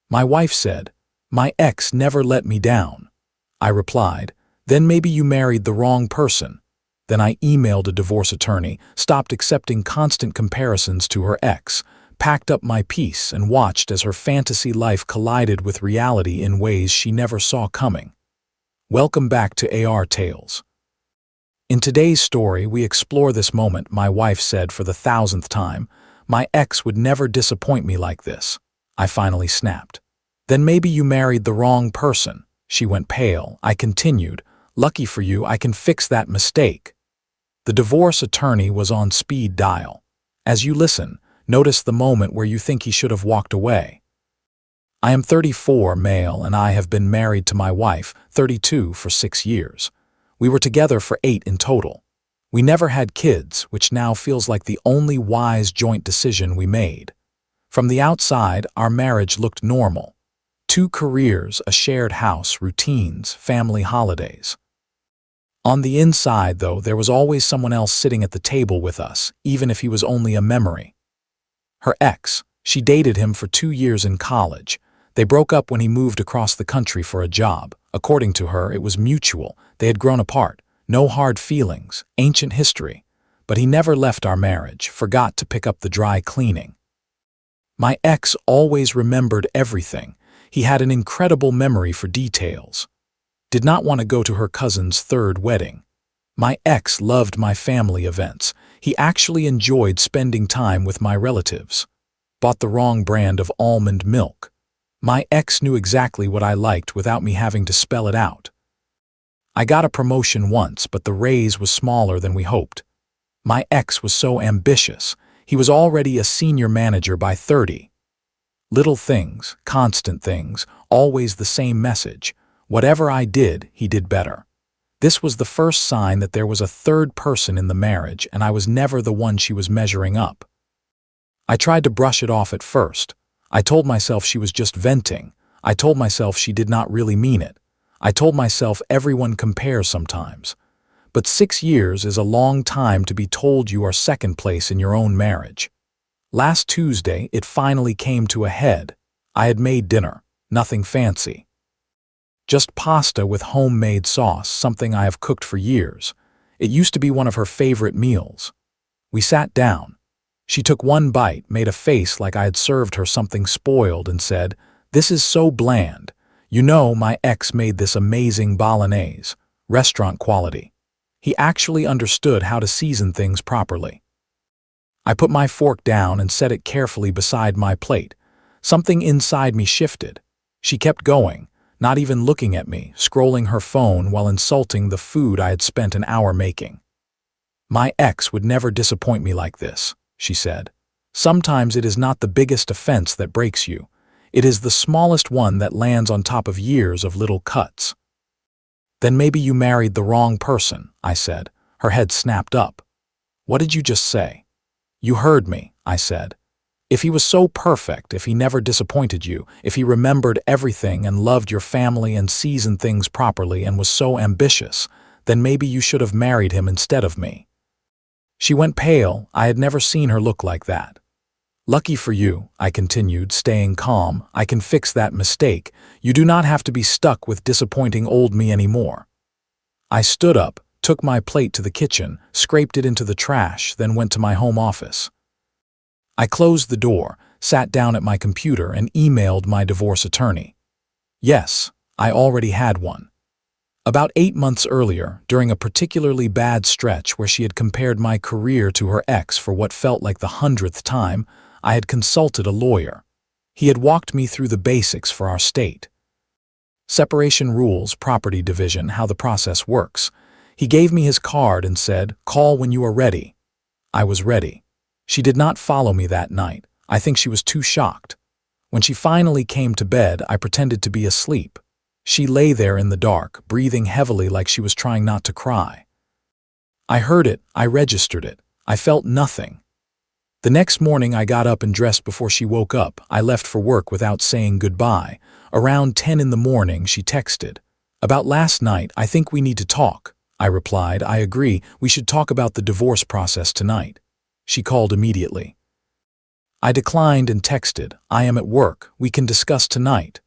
My wife said, "My ex never let me down." I replied, "Then maybe you married the wrong person." Then I emailed a divorce attorney, stopped accepting constant comparisons to her ex, packed up my piece, and watched as her fantasy life collided with reality in ways she never saw coming. Welcome back to AR Tales. In today's story, we explore this moment my wife said for the 1,000th time, "My ex would never disappoint me like this." I finally snapped. "Then maybe you married the wrong person." She went pale. I continued, "Lucky for you, I can fix that mistake." The divorce attorney was on speed dial. As you listen, notice the moment where you think he should have walked away. I am 34, male, and I have been married to my wife, 32, for 6 years. We were together for 8 in total. We never had kids, which now feels like the only wise joint decision we made. From the outside, our marriage looked normal. 2 careers, a shared house, routines, family holidays. On the inside, though, there was always someone else sitting at the table with us, even if he was only a memory. Her ex. She dated him for 2 years in college. They broke up when he moved across the country for a job. According to her, it was mutual. They had grown apart. No hard feelings, ancient history. But he never left our marriage, forgot to pick up the dry cleaning. My ex always remembered everything. He had an incredible memory for details. Did not want to go to her cousin's 3rd wedding. My ex loved my family events. He actually enjoyed spending time with my relatives. Bought the wrong brand of almond milk. My ex knew exactly what I liked without me having to spell it out. I got a promotion once, but the raise was smaller than we hoped. My ex was so ambitious. He was already a senior manager by 30. Little things, constant things, always the same message. Whatever I did, he did better. This was the first sign that there was a 3rd person in the marriage, and I was never the one she was measuring up. I tried to brush it off at first. I told myself she was just venting. I told myself she did not really mean it. I told myself everyone compares sometimes. But 6 years is a long time to be told you are 2nd place in your own marriage. Last Tuesday, it finally came to a head. I had made dinner. Nothing fancy. Just pasta with homemade sauce, something I have cooked for years. It used to be one of her favorite meals. We sat down. She took one bite, made a face like I had served her something spoiled, and said, "This is so bland. You know, my ex made this amazing bolognese, restaurant quality." He actually understood how to season things properly. I put my fork down and set it carefully beside my plate. Something inside me shifted. She kept going, not even looking at me, scrolling her phone while insulting the food I had spent an hour making. "My ex would never disappoint me like this," she said. "Sometimes it is not the biggest offense that breaks you. It is the smallest one that lands on top of years of little cuts." "Then maybe you married the wrong person," I said. Her head snapped up. "What did you just say?" "You heard me," I said. "If he was so perfect, if he never disappointed you, if he remembered everything and loved your family and seasoned things properly and was so ambitious, then maybe you should have married him instead of me." She went pale. I had never seen her look like that. "Lucky for you," I continued, staying calm, "I can fix that mistake. You do not have to be stuck with disappointing old me anymore." I stood up, took my plate to the kitchen, scraped it into the trash, then went to my home office. I closed the door, sat down at my computer, and emailed my divorce attorney. Yes, I already had one. About 8 months earlier, during a particularly bad stretch where she had compared my career to her ex for what felt like the 100th time, I had consulted a lawyer. He had walked me through the basics for our state. Separation rules, property division, how the process works. He gave me his card and said, "Call when you are ready." I was ready. She did not follow me that night. I think she was too shocked. When she finally came to bed, I pretended to be asleep. She lay there in the dark, breathing heavily like she was trying not to cry. I heard it, I registered it. I felt nothing. The next morning I got up and dressed before she woke up. I left for work without saying goodbye. Around 10 in the morning, she texted. "About last night, I think we need to talk." I replied, "I agree, we should talk about the divorce process tonight." She called immediately. I declined and texted, "I am at work, we can discuss tonight."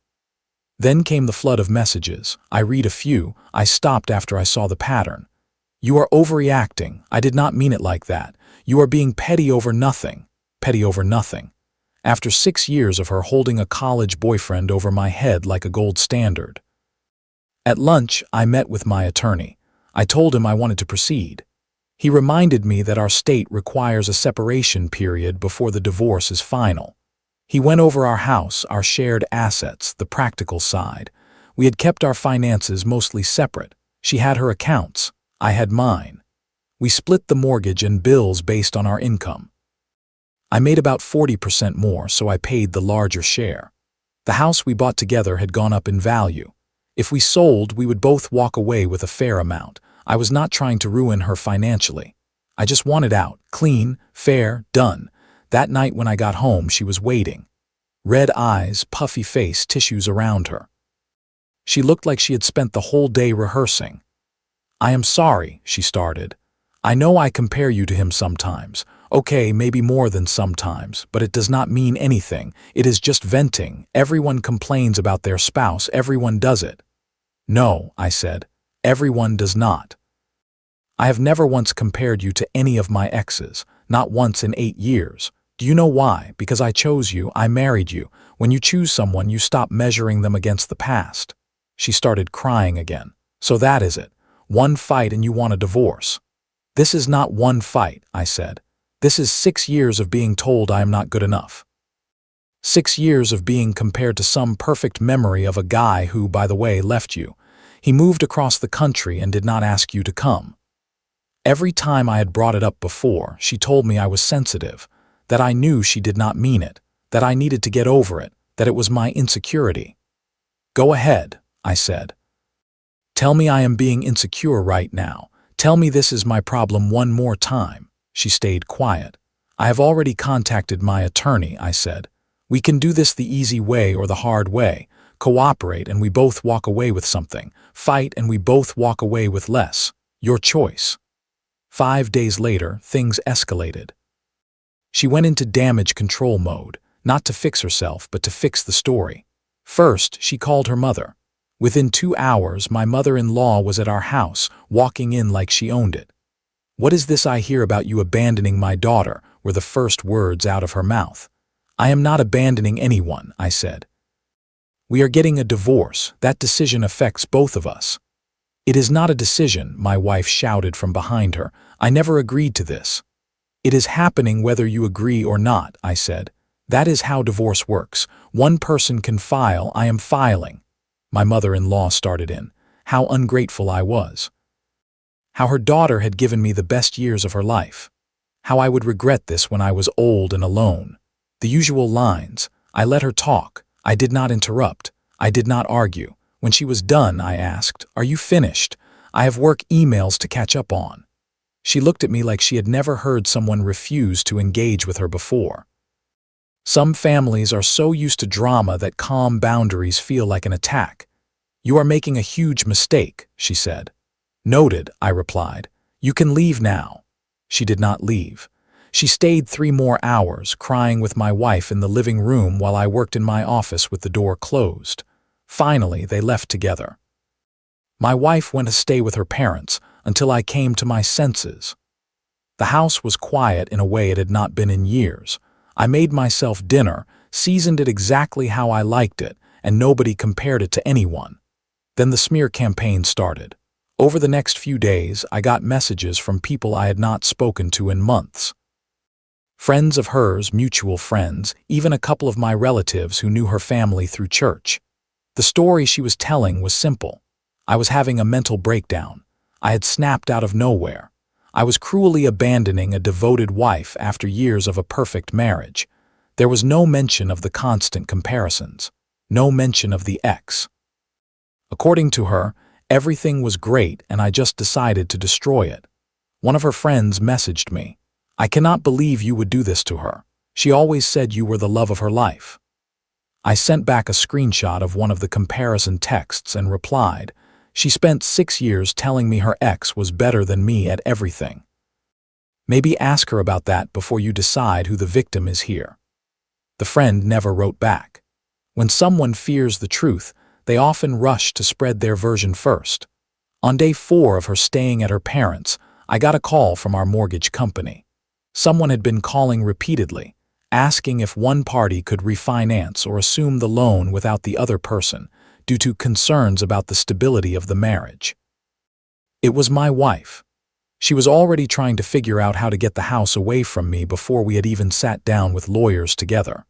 Then came the flood of messages. I read a few. I stopped after I saw the pattern. "You are overreacting. I did not mean it like that. You are being petty over nothing." Petty over nothing. After 6 years of her holding a college boyfriend over my head like a gold standard. At lunch, I met with my attorney. I told him I wanted to proceed. He reminded me that our state requires a separation period before the divorce is final. He went over our house, our shared assets, the practical side. We had kept our finances mostly separate. She had her accounts. I had mine. We split the mortgage and bills based on our income. I made about 40% more, so I paid the larger share. The house we bought together had gone up in value. If we sold, we would both walk away with a fair amount. I was not trying to ruin her financially. I just wanted out, clean, fair, done. That night when I got home, she was waiting. Red eyes, puffy face, tissues around her. She looked like she had spent the whole day rehearsing. "I am sorry," she started. "I know I compare you to him sometimes. Okay, maybe more than sometimes, but it does not mean anything. It is just venting. Everyone complains about their spouse. Everyone does it." "No," I said. "Everyone does not. I have never once compared you to any of my exes, not once in 8 years. Do you know why? Because I chose you, I married you. When you choose someone, you stop measuring them against the past." She started crying again. "So that is it. One fight and you want a divorce." "This is not one fight," I said. "This is 6 years of being told I am not good enough. 6 years of being compared to some perfect memory of a guy who, by the way, left you. He moved across the country and did not ask you to come." Every time I had brought it up before, she told me I was sensitive, that I knew she did not mean it, that I needed to get over it, that it was my insecurity. "Go ahead," I said. "Tell me I am being insecure right now. Tell me this is my problem one more time." She stayed quiet. "I have already contacted my attorney," I said. "We can do this the easy way or the hard way. Cooperate and we both walk away with something. Fight and we both walk away with less. Your choice." 5 days later, things escalated. She went into damage control mode, not to fix herself, but to fix the story. First, she called her mother. Within 2 hours, my mother-in-law was at our house, walking in like she owned it. "What is this I hear about you abandoning my daughter?" were the first words out of her mouth. "I am not abandoning anyone," I said. "We are getting a divorce. That decision affects both of us." "It is not a decision," my wife shouted from behind her. "I never agreed to this." "It is happening whether you agree or not," I said. "That is how divorce works. One person can file, I am filing." My mother-in-law started in. How ungrateful I was. How her daughter had given me the best years of her life. How I would regret this when I was old and alone. The usual lines. I let her talk. I did not interrupt. I did not argue. When she was done, I asked, "Are you finished? I have work emails to catch up on." She looked at me like she had never heard someone refuse to engage with her before. Some families are so used to drama that calm boundaries feel like an attack. "You are making a huge mistake," she said. "Noted," I replied. "You can leave now." She did not leave. She stayed 3 more hours, crying with my wife in the living room while I worked in my office with the door closed. Finally, they left together. My wife went to stay with her parents until I came to my senses. The house was quiet in a way it had not been in years. I made myself dinner, seasoned it exactly how I liked it, and nobody compared it to anyone. Then the smear campaign started. Over the next few days, I got messages from people I had not spoken to in months. Friends of hers, mutual friends, even a couple of my relatives who knew her family through church. The story she was telling was simple. I was having a mental breakdown. I had snapped out of nowhere. I was cruelly abandoning a devoted wife after years of a perfect marriage. There was no mention of the constant comparisons. No mention of the ex. According to her, everything was great and I just decided to destroy it. One of her friends messaged me. "I cannot believe you would do this to her. She always said you were the love of her life." I sent back a screenshot of one of the comparison texts and replied, "She spent 6 years telling me her ex was better than me at everything. Maybe ask her about that before you decide who the victim is here." The friend never wrote back. When someone fears the truth, they often rush to spread their version first. On day 4 of her staying at her parents', I got a call from our mortgage company. Someone had been calling repeatedly, asking if one party could refinance or assume the loan without the other person, due to concerns about the stability of the marriage. It was my wife. She was already trying to figure out how to get the house away from me before we had even sat down with lawyers together.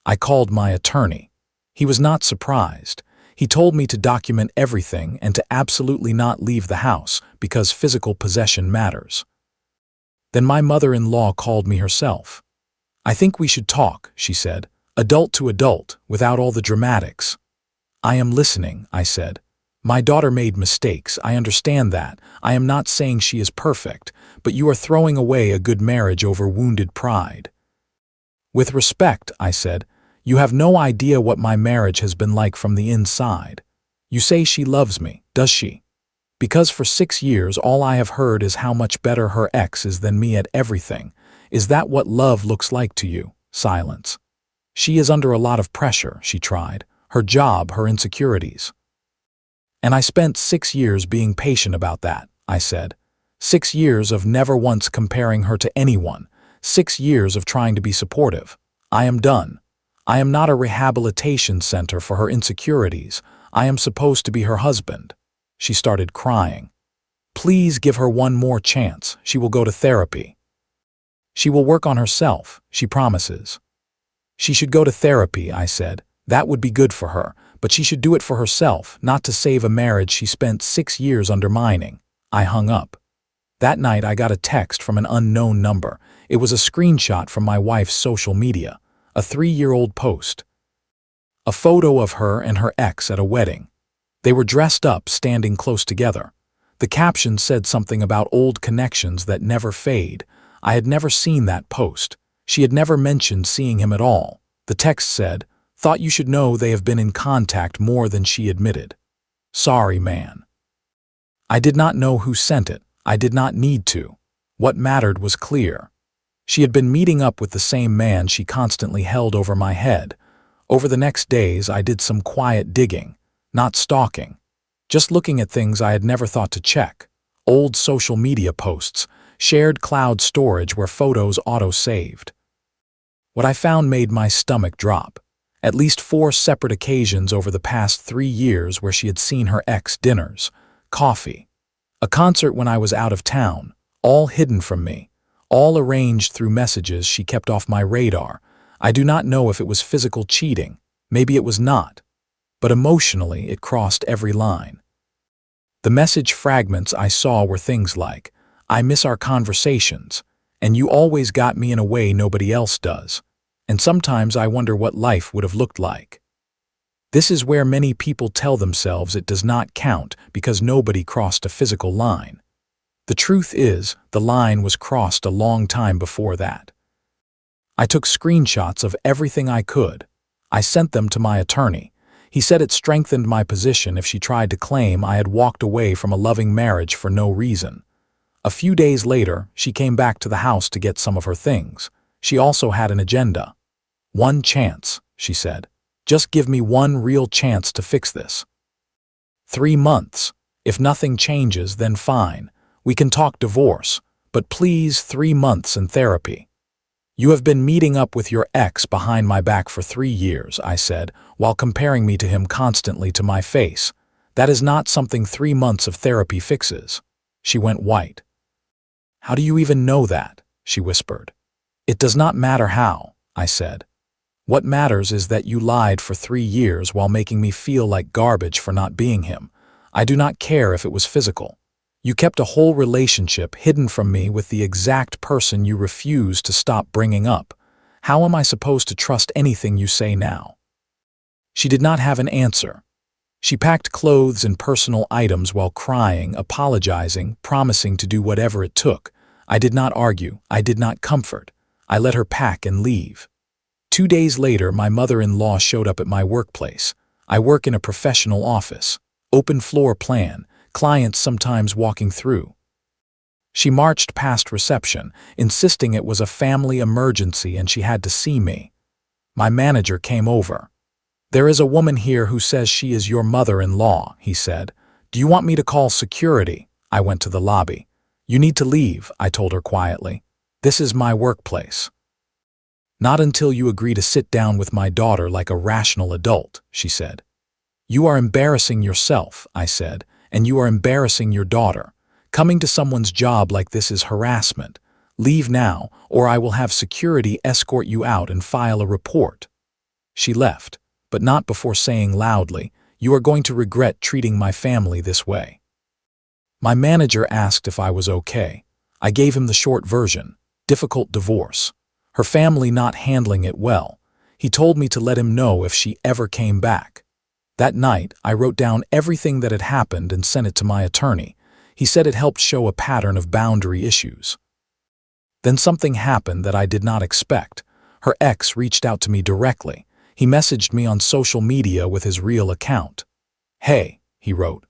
I called my attorney. He was not surprised. He told me to document everything and to absolutely not leave the house because physical possession matters. Then my mother-in-law called me herself. "I think we should talk," she said, "adult to adult, without all the dramatics." "I am listening," I said. "My daughter made mistakes, I understand that. I am not saying she is perfect, but you are throwing away a good marriage over wounded pride." "With respect," I said, "you have no idea what my marriage has been like from the inside. You say she loves me, does she? Because for 6 years all I have heard is how much better her ex is than me at everything. Is that what love looks like to you?" Silence. "She is under a lot of pressure," she tried. "Her job, her insecurities." "And I spent 6 years being patient about that," I said. 6 years of never once comparing her to anyone. 6 years of trying to be supportive. I am done. I am not a rehabilitation center for her insecurities. I am supposed to be her husband. She started crying. "Please give her one more chance. She will go to therapy. She will work on herself, she promises." "She should go to therapy," I said. "That would be good for her, but she should do it for herself, not to save a marriage she spent 6 years undermining." I hung up. That night I got a text from an unknown number. It was a screenshot from my wife's social media, a 3-year-old post. A photo of her and her ex at a wedding. They were dressed up, standing close together. The caption said something about old connections that never fade. I had never seen that post. She had never mentioned seeing him at all. The text said, "Thought you should know they have been in contact more than she admitted. Sorry, man." I did not know who sent it. I did not need to. What mattered was clear. She had been meeting up with the same man she constantly held over my head. Over the next days, I did some quiet digging, not stalking, just looking at things I had never thought to check. Old social media posts, shared cloud storage where photos auto-saved. What I found made my stomach drop. At least 4 separate occasions over the past 3 years where she had seen her ex: dinners, coffee, a concert when I was out of town, all hidden from me, all arranged through messages she kept off my radar. I do not know if it was physical cheating, maybe it was not, but emotionally it crossed every line. The message fragments I saw were things like, "I miss our conversations, and you always got me in a way nobody else does, and sometimes I wonder what life would have looked like." This is where many people tell themselves it does not count because nobody crossed a physical line. The truth is, the line was crossed a long time before that. I took screenshots of everything I could. I sent them to my attorney. He said it strengthened my position if she tried to claim I had walked away from a loving marriage for no reason. A few days later, she came back to the house to get some of her things. She also had an agenda. "One chance," she said. "Just give me one real chance to fix this. 3 months. If nothing changes, then fine. We can talk divorce, but please 3 months in therapy." "You have been meeting up with your ex behind my back for 3 years," I said, while comparing me to him constantly to my face. "That is not something 3 months of therapy fixes." She went white. "How do you even know that?" she whispered. "It does not matter how," I said. "What matters is that you lied for 3 years while making me feel like garbage for not being him. I do not care if it was physical. You kept a whole relationship hidden from me with the exact person you refused to stop bringing up. How am I supposed to trust anything you say now?" She did not have an answer. She packed clothes and personal items while crying, apologizing, promising to do whatever it took. I did not argue. I did not comfort. I let her pack and leave. 2 days later, my mother-in-law showed up at my workplace. I work in a professional office. Open floor plan, clients sometimes walking through. She marched past reception, insisting it was a family emergency and she had to see me. My manager came over. "There is a woman here who says she is your mother-in-law," he said. "Do you want me to call security?" I went to the lobby. "You need to leave," I told her quietly. "This is my workplace." "Not until you agree to sit down with my daughter like a rational adult," she said. "You are embarrassing yourself," I said, "and you are embarrassing your daughter. Coming to someone's job like this is harassment. Leave now, or I will have security escort you out and file a report." She left, but not before saying loudly, "You are going to regret treating my family this way." My manager asked if I was okay. I gave him the short version: difficult divorce. Her family not handling it well. He told me to let him know if she ever came back. That night, I wrote down everything that had happened and sent it to my attorney. He said it helped show a pattern of boundary issues. Then something happened that I did not expect. Her ex reached out to me directly. He messaged me on social media with his real account. "Hey," he wrote,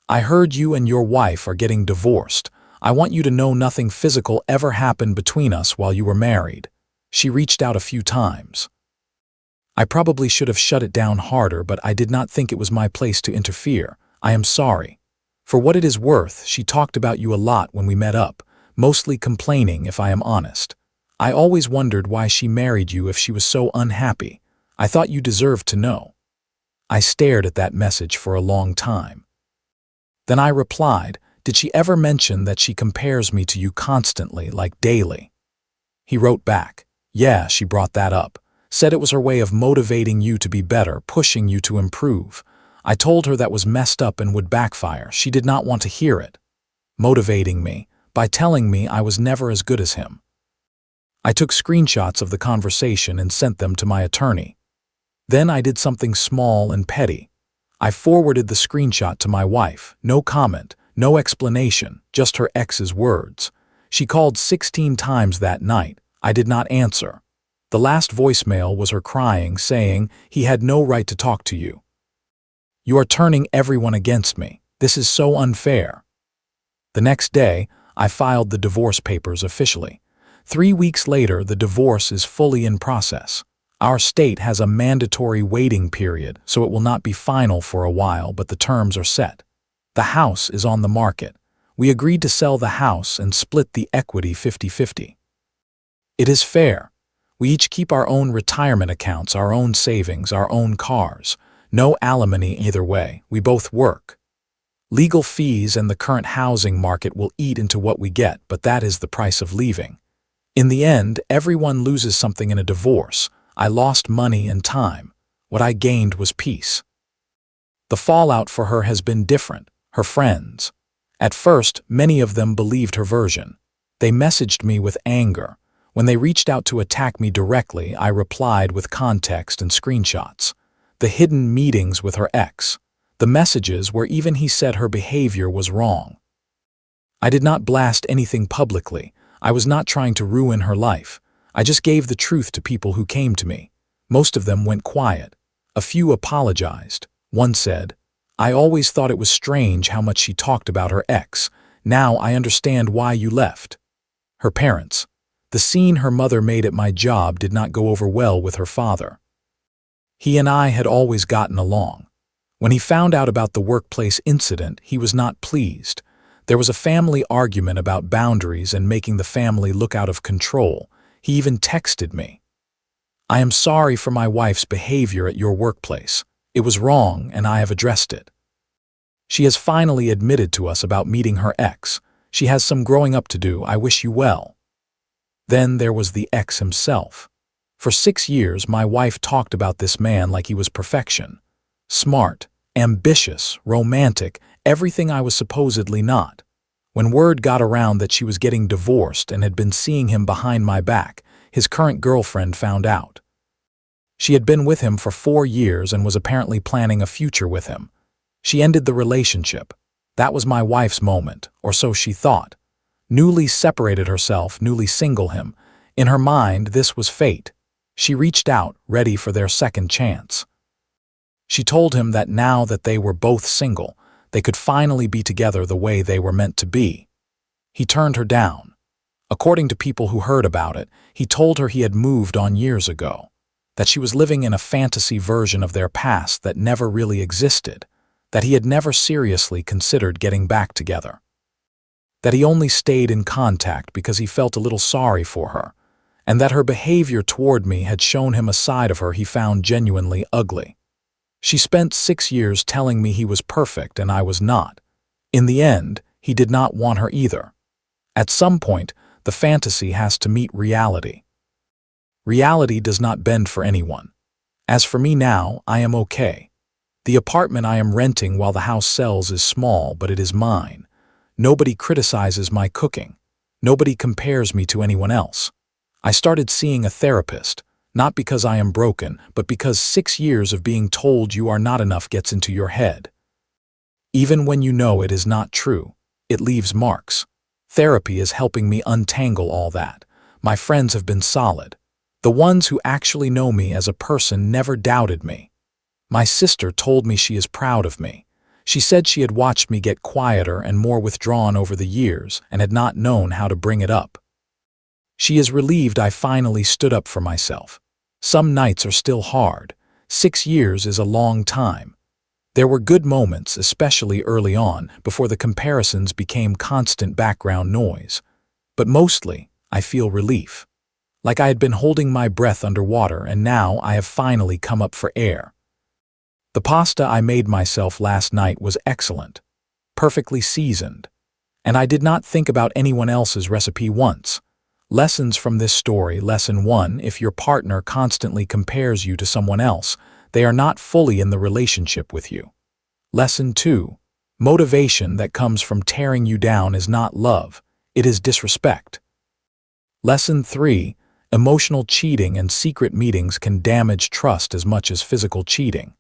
"I heard you and your wife are getting divorced. I want you to know nothing physical ever happened between us while you were married." She reached out a few times. I probably should have shut it down harder, but I did not think it was my place to interfere. "I am sorry. For what it is worth, she talked about you a lot when we met up, mostly complaining if I am honest. I always wondered why she married you if she was so unhappy. I thought you deserved to know." I stared at that message for a long time. Then I replied, "Did she ever mention that she compares me to you constantly, like daily?" He wrote back, "Yeah, she brought that up. Said it was her way of motivating you to be better, pushing you to improve. I told her that was messed up and would backfire. She did not want to hear it. Motivating me by telling me I was never as good as him." I took screenshots of the conversation and sent them to my attorney. Then I did something small and petty. I forwarded the screenshot to my wife. No comment, no explanation, just her ex's words. She called 16 times that night. I did not answer. The last voicemail was her crying, saying, "He had no right to talk to you. You are turning everyone against me. This is so unfair." The next day, I filed the divorce papers officially. 3 weeks later, the divorce is fully in process. Our state has a mandatory waiting period, so it will not be final for a while, but the terms are set. The house is on the market. We agreed to sell the house and split the equity 50-50. It is fair. We each keep our own retirement accounts, our own savings, our own cars. No alimony either way. We both work. Legal fees and the current housing market will eat into what we get, but that is the price of leaving. In the end, everyone loses something in a divorce. I lost money and time. What I gained was peace. The fallout for her has been different. Her friends. At first, many of them believed her version. They messaged me with anger. When they reached out to attack me directly, I replied with context and screenshots. The hidden meetings with her ex. The messages where even he said her behavior was wrong. I did not blast anything publicly. I was not trying to ruin her life. I just gave the truth to people who came to me. Most of them went quiet. A few apologized. One said, "I always thought it was strange how much she talked about her ex. Now I understand why you left." Her parents. The scene her mother made at my job did not go over well with her father. He and I had always gotten along. When he found out about the workplace incident, he was not pleased. There was a family argument about boundaries and making the family look out of control. He even texted me, "I am sorry for my wife's behavior at your workplace. It was wrong and I have addressed it. She has finally admitted to us about meeting her ex. She has some growing up to do. I wish you well." Then there was the ex himself. For 6 years, my wife talked about this man like he was perfection. Smart, ambitious, romantic, everything I was supposedly not. When word got around that she was getting divorced and had been seeing him behind my back, his current girlfriend found out. She had been with him for 4 years and was apparently planning a future with him. She ended the relationship. That was my wife's moment, or so she thought. Newly separated herself, newly single him. In her mind, this was fate. She reached out, ready for their second chance. She told him that now that they were both single, they could finally be together the way they were meant to be. He turned her down. According to people who heard about it, he told her he had moved on years ago. that she was living in a fantasy version of their past that never really existed, that he had never seriously considered getting back together, that he only stayed in contact because he felt a little sorry for her, and that her behavior toward me had shown him a side of her he found genuinely ugly. She spent 6 years telling me he was perfect and I was not. In the end, he did not want her either. At some point, the fantasy has to meet reality. Reality does not bend for anyone. As for me now, I am okay. The apartment I am renting while the house sells is small, but it is mine. Nobody criticizes my cooking. Nobody compares me to anyone else. I started seeing a therapist, not because I am broken, but because 6 years of being told you are not enough gets into your head. Even when you know it is not true, it leaves marks. Therapy is helping me untangle all that. My friends have been solid. The ones who actually know me as a person never doubted me. My sister told me she is proud of me. She said she had watched me get quieter and more withdrawn over the years and had not known how to bring it up. She is relieved I finally stood up for myself. Some nights are still hard. 6 years is a long time. There were good moments, especially early on, before the comparisons became constant background noise. But mostly, I feel relief. Like I had been holding my breath underwater and now I have finally come up for air. The pasta I made myself last night was excellent, perfectly seasoned. And I did not think about anyone else's recipe once. Lessons from this story. Lesson 1: if your partner constantly compares you to someone else, they are not fully in the relationship with you. Lesson 2: motivation that comes from tearing you down is not love, it is disrespect. Lesson 3: emotional cheating and secret meetings can damage trust as much as physical cheating.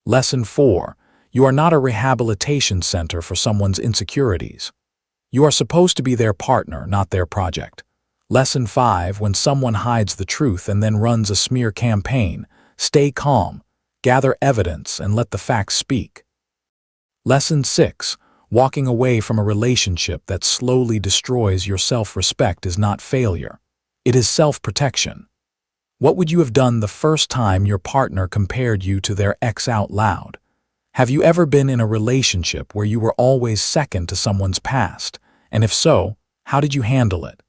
Lesson 4: you are not a rehabilitation center for someone's insecurities. You are supposed to be their partner, not their project. Lesson 5: when someone hides the truth and then runs a smear campaign, stay calm, gather evidence, and let the facts speak. Lesson 6: walking away from a relationship that slowly destroys your self-respect is not failure. It is self-protection. What would you have done the first time your partner compared you to their ex out loud? Have you ever been in a relationship where you were always second to someone's past? And if so, how did you handle it?